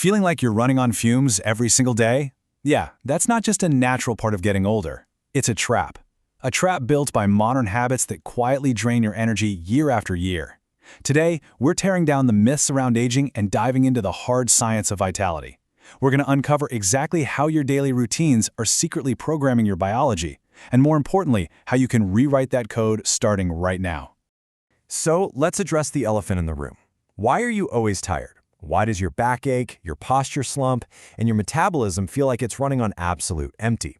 Feeling like you're running on fumes every single day? Yeah, that's not just a natural part of getting older. It's a trap. A trap built by modern habits that quietly drain your energy year after year. Today, we're tearing down the myths around aging and diving into the hard science of vitality. We're going to uncover exactly how your daily routines are secretly programming your biology, and more importantly, how you can rewrite that code starting right now. So let's address the elephant in the room. Why are you always tired? Why does your back ache, your posture slump, and your metabolism feel like it's running on absolute empty?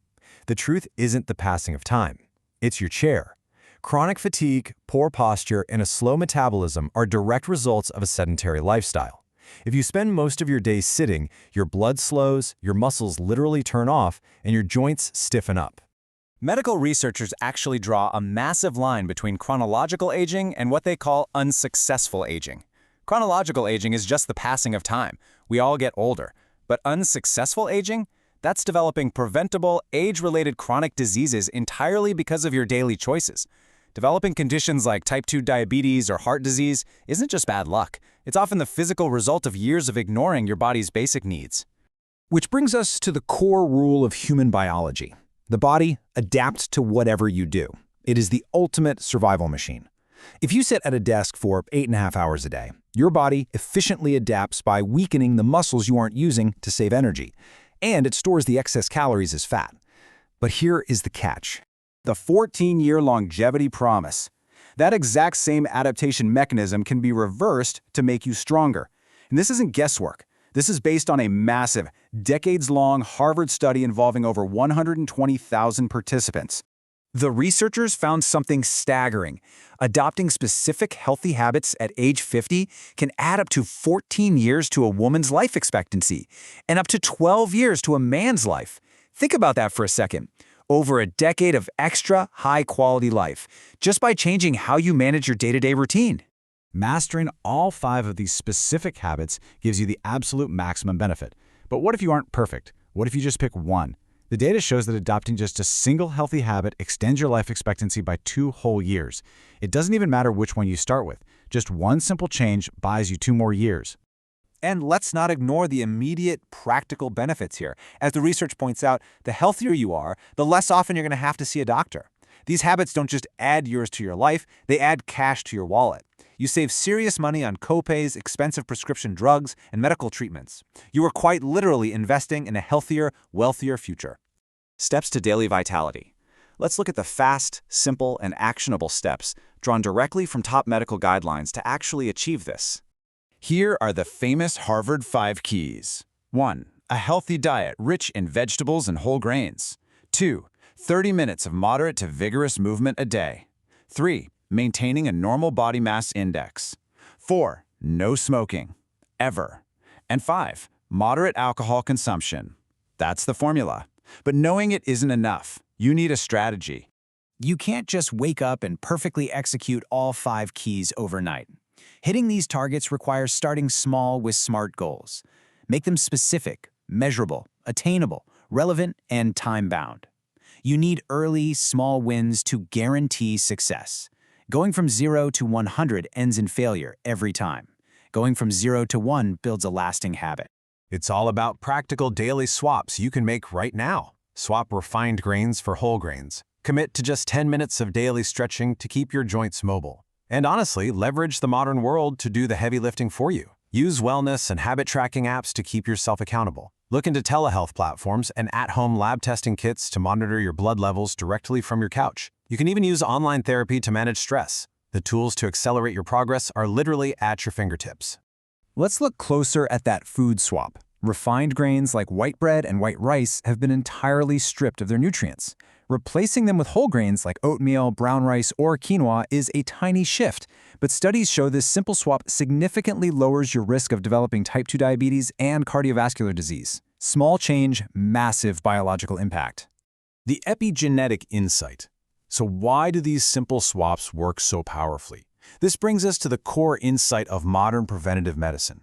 The truth isn't the passing of time. It's your chair. Chronic fatigue, poor posture, and a slow metabolism are direct results of a sedentary lifestyle. If you spend most of your day sitting, your blood slows, your muscles literally turn off, and your joints stiffen up. Medical researchers actually draw a massive line between chronological aging and what they call unsuccessful aging. Chronological aging is just the passing of time. We all get older. But unsuccessful aging? That's developing preventable, age-related chronic diseases entirely because of your daily choices. Developing conditions like type 2 diabetes or heart disease isn't just bad luck. It's often the physical result of years of ignoring your body's basic needs. Which brings us to the core rule of human biology. The body adapts to whatever you do. It is the ultimate survival machine. If you sit at a desk for 8.5 hours a day, your body efficiently adapts by weakening the muscles you aren't using to save energy, and it stores the excess calories as fat. But here is the catch. The 14-year longevity promise. That exact same adaptation mechanism can be reversed to make you stronger. And this isn't guesswork. This is based on a massive, decades-long Harvard study involving over 120,000 participants. The researchers found something staggering. Adopting specific healthy habits at age 50 can add up to 14 years to a woman's life expectancy and up to 12 years to a man's life. Think about that for a second. Over a decade of extra high-quality life, just by changing how you manage your day-to-day routine. Mastering all 5 of these specific habits gives you the absolute maximum benefit. But what if you aren't perfect? What if you just pick one? The data shows that adopting just a single healthy habit extends your life expectancy by 2 whole years. It doesn't even matter which one you start with. Just one simple change buys you 2 more years. And let's not ignore the immediate practical benefits here. As the research points out, the healthier you are, the less often you're going to have to see a doctor. These habits don't just add years to your life, they add cash to your wallet. You save serious money on copays, expensive prescription drugs, and medical treatments. You are quite literally investing in a healthier, wealthier future. Steps to daily vitality. Let's look at the fast, simple, and actionable steps drawn directly from top medical guidelines to actually achieve this. Here are the famous Harvard 5 keys. 1. A healthy diet rich in vegetables and whole grains. 2. 30 minutes of moderate to vigorous movement a day. 3. Maintaining a normal body mass index. 4. No smoking. Ever. And 5. Moderate alcohol consumption. That's the formula. But knowing it isn't enough. You need a strategy. You can't just wake up and perfectly execute all 5 keys overnight. Hitting these targets requires starting small with SMART goals. Make them specific, measurable, attainable, relevant, and time-bound. You need early, small wins to guarantee success. Going from 0 to 100 ends in failure every time. Going from 0 to 1 builds a lasting habit. It's all about practical daily swaps you can make right now. Swap refined grains for whole grains. Commit to just 10 minutes of daily stretching to keep your joints mobile. And honestly, leverage the modern world to do the heavy lifting for you. Use wellness and habit tracking apps to keep yourself accountable. Look into telehealth platforms and at-home lab testing kits to monitor your blood levels directly from your couch. You can even use online therapy to manage stress. The tools to accelerate your progress are literally at your fingertips. Let's look closer at that food swap. Refined grains like white bread and white rice have been entirely stripped of their nutrients. Replacing them with whole grains like oatmeal, brown rice, or quinoa is a tiny shift, but studies show this simple swap significantly lowers your risk of developing type 2 diabetes and cardiovascular disease. Small change, massive biological impact. The epigenetic insight. So why do these simple swaps work so powerfully? This brings us to the core insight of modern preventative medicine.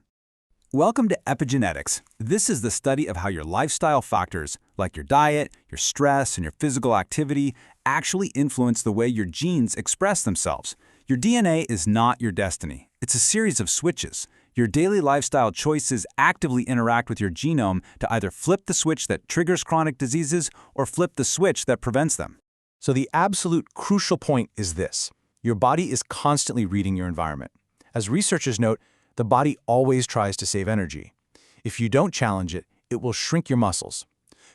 Welcome to epigenetics. This is the study of how your lifestyle factors, like your diet, your stress, and your physical activity, actually influence the way your genes express themselves. Your DNA is not your destiny. It's a series of switches. Your daily lifestyle choices actively interact with your genome to either flip the switch that triggers chronic diseases or flip the switch that prevents them. So the absolute crucial point is this. Your body is constantly reading your environment. As researchers note, the body always tries to save energy. If you don't challenge it, it will shrink your muscles.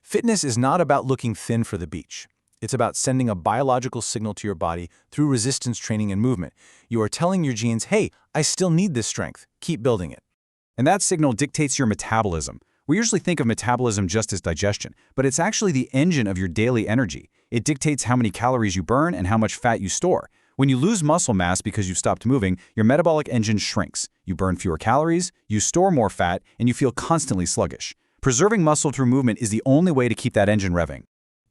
Fitness is not about looking thin for the beach. It's about sending a biological signal to your body through resistance training and movement. You are telling your genes, hey, I still need this strength. Keep building it. And that signal dictates your metabolism. We usually think of metabolism just as digestion, but it's actually the engine of your daily energy. It dictates how many calories you burn and how much fat you store. When you lose muscle mass because you've stopped moving, your metabolic engine shrinks. You burn fewer calories, you store more fat, and you feel constantly sluggish. Preserving muscle through movement is the only way to keep that engine revving.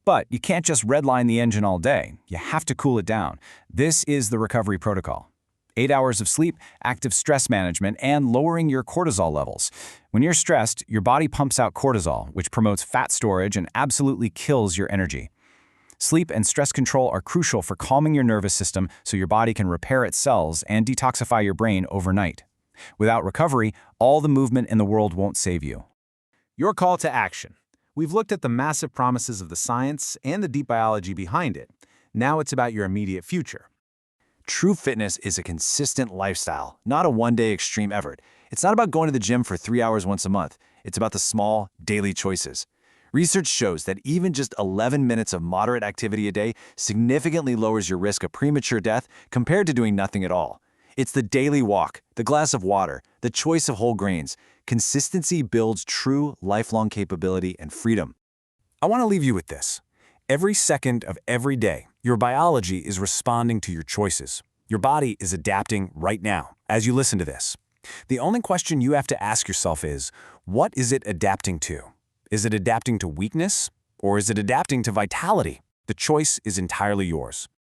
But you can't just redline the engine all day. You have to cool it down. This is the recovery protocol. 8 hours of sleep, active stress management, and lowering your cortisol levels. When you're stressed, your body pumps out cortisol, which promotes fat storage and absolutely kills your energy. Sleep and stress control are crucial for calming your nervous system so your body can repair its cells and detoxify your brain overnight. Without recovery, all the movement in the world won't save you. Your call to action. We've looked at the massive promises of the science and the deep biology behind it. Now it's about your immediate future. True fitness is a consistent lifestyle, not a one-day extreme effort. It's not about going to the gym for 3 hours once a month. It's about the small, daily choices. Research shows that even just 11 minutes of moderate activity a day significantly lowers your risk of premature death compared to doing nothing at all. It's the daily walk, the glass of water, the choice of whole grains. Consistency builds true, lifelong capability and freedom. I want to leave you with this. Every second of every day, your biology is responding to your choices. Your body is adapting right now as you listen to this. The only question you have to ask yourself is, what is it adapting to? Is it adapting to weakness, or is it adapting to vitality? The choice is entirely yours.